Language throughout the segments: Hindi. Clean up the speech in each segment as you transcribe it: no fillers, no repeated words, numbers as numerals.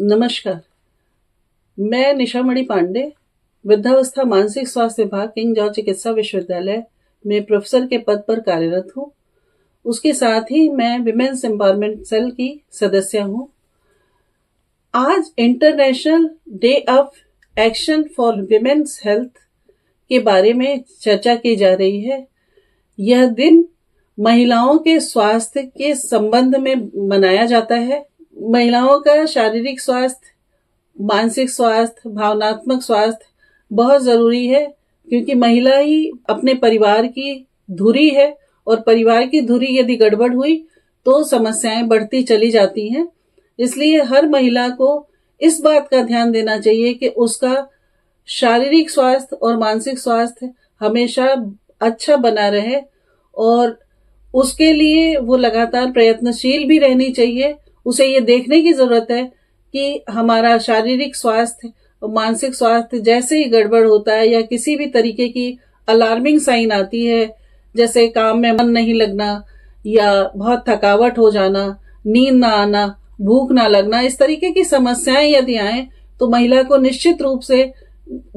नमस्कार। मैं निशामणि पांडे, वृद्धावस्था मानसिक स्वास्थ्य विभाग, किंग जॉर्ज चिकित्सा विश्वविद्यालय में प्रोफेसर के पद पर कार्यरत हूँ। उसके साथ ही मैं विमेन्स एम्पावरमेंट सेल की सदस्य हूँ। आज international day of action for women's health के बारे में चर्चा की जा रही है। यह दिन महिलाओं के स्वास्थ्य के संबंध में मनाया जाता है। महिलाओं का शारीरिक स्वास्थ्य, मानसिक स्वास्थ्य, भावनात्मक स्वास्थ्य बहुत जरूरी है, क्योंकि महिला ही अपने परिवार की धुरी है और परिवार की धुरी यदि गड़बड़ हुई तो समस्याएं बढ़ती चली जाती हैं। इसलिए हर महिला को इस बात का ध्यान देना चाहिए कि उसका शारीरिक स्वास्थ्य और मानसिक स्वास्थ्य हमेशा अच्छा बना रहे, और उसके लिए वो लगातार प्रयत्नशील भी रहनी चाहिए। उसे ये देखने की जरूरत है कि हमारा शारीरिक स्वास्थ्य और मानसिक स्वास्थ्य जैसे ही गड़बड़ होता है या किसी भी तरीके की अलार्मिंग साइन आती है, जैसे काम में मन नहीं लगना या बहुत थकावट हो जाना, नींद ना आना, भूख ना लगना, इस तरीके की समस्याएं यदि आए तो महिला को निश्चित रूप से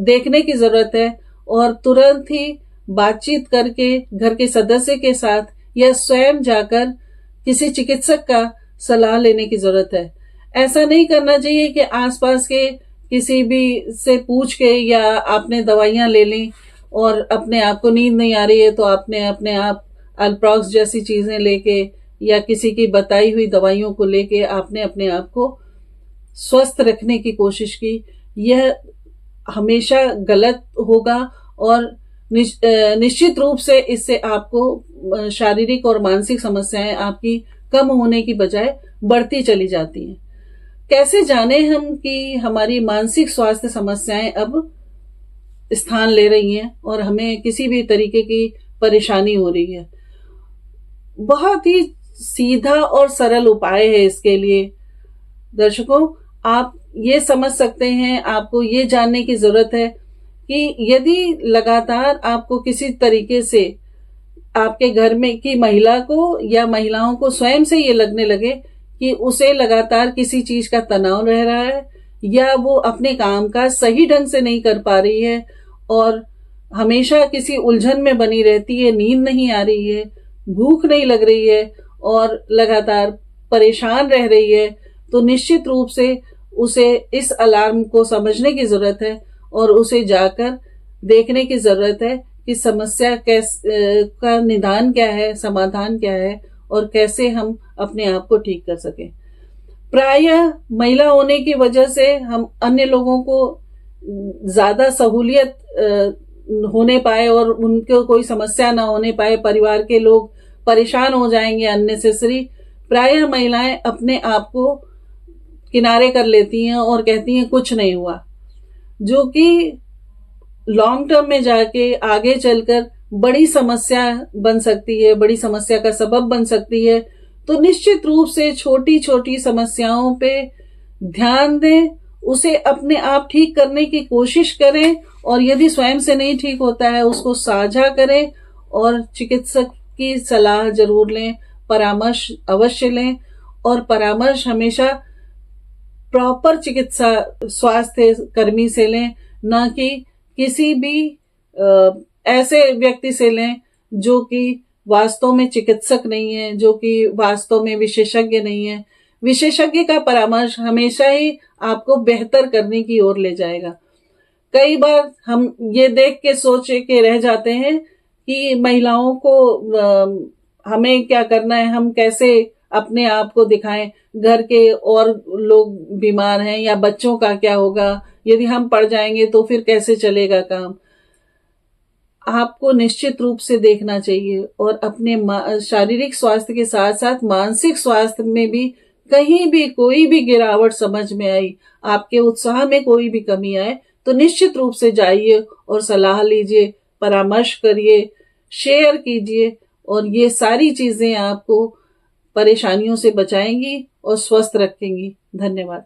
देखने की जरूरत है और तुरंत ही बातचीत करके घर के सदस्य के साथ या स्वयं जाकर किसी चिकित्सक का सलाह लेने की जरूरत है। ऐसा नहीं करना चाहिए कि आसपास के किसी भी से पूछ के या आपने दवाइयां ले ली और अपने आप को नींद नहीं आ रही है तो आपने अपने आप अल्प्रॉक्स जैसी चीजें लेके या किसी की बताई हुई दवाइयों को लेके आपने अपने आप को स्वस्थ रखने की कोशिश की। यह हमेशा गलत होगा और निश्चित रूप से इससे आपको शारीरिक और मानसिक समस्याएं आपकी कम होने की बजाय बढ़ती चली जाती हैं। कैसे जाने हम कि हमारी मानसिक स्वास्थ्य समस्याएं अब स्थान ले रही हैं और हमें किसी भी तरीके की परेशानी हो रही है? बहुत ही सीधा और सरल उपाय है इसके लिए। दर्शकों, आप ये समझ सकते हैं, आपको ये जानने की जरूरत है कि यदि लगातार आपको किसी तरीके से आपके घर में की महिला को या महिलाओं को स्वयं से ये लगने लगे कि उसे लगातार किसी चीज का तनाव रह रहा है या वो अपने काम का सही ढंग से नहीं कर पा रही है और हमेशा किसी उलझन में बनी रहती है, नींद नहीं आ रही है, भूख नहीं लग रही है और लगातार परेशान रह रही है, तो निश्चित रूप से उसे इस अलार्म को समझने की जरूरत है और उसे जाकर देखने की जरूरत है कि समस्या का निदान क्या है, समाधान क्या है और कैसे हम अपने आप को ठीक कर सकें। प्रायः महिला होने की वजह से हम अन्य लोगों को ज्यादा सहूलियत होने पाए और उनको कोई समस्या ना होने पाए, परिवार के लोग परेशान हो जाएंगे अननेसेसरी। प्रायः महिलाएं अपने आप को किनारे कर लेती हैं और कहती हैं कुछ नहीं हुआ, जो कि लॉन्ग टर्म में जाके आगे चलकर बड़ी समस्या बन सकती है, बड़ी समस्या का सबब बन सकती है। तो निश्चित रूप से छोटी छोटी समस्याओं पे ध्यान दें, उसे अपने आप ठीक करने की कोशिश करें और यदि स्वयं से नहीं ठीक होता है उसको साझा करें और चिकित्सक की सलाह जरूर लें, परामर्श अवश्य लें और परामर्श हमेशा प्रॉपर चिकित्सा स्वास्थ्य कर्मी से लें, ना कि किसी भी ऐसे व्यक्ति से लें जो कि वास्तव में चिकित्सक नहीं है, जो कि वास्तव में विशेषज्ञ नहीं है। विशेषज्ञ का परामर्श हमेशा ही आपको बेहतर करने की ओर ले जाएगा। कई बार हम ये देख के सोचे के रह जाते हैं कि महिलाओं को हमें क्या करना है, हम कैसे अपने आप को दिखाएं, घर के और लोग बीमार हैं या बच्चों का क्या होगा, यदि हम पड़ जाएंगे तो फिर कैसे चलेगा काम। आपको निश्चित रूप से देखना चाहिए और अपने शारीरिक स्वास्थ्य के साथ साथ मानसिक स्वास्थ्य में भी कहीं भी कोई भी गिरावट समझ में आई, आपके उत्साह में कोई भी कमी आए, तो निश्चित रूप से जाइए और सलाह लीजिए, परामर्श करिए, शेयर कीजिए और ये सारी चीजें आपको परेशानियों से बचाएंगी और स्वस्थ रखेंगी। धन्यवाद।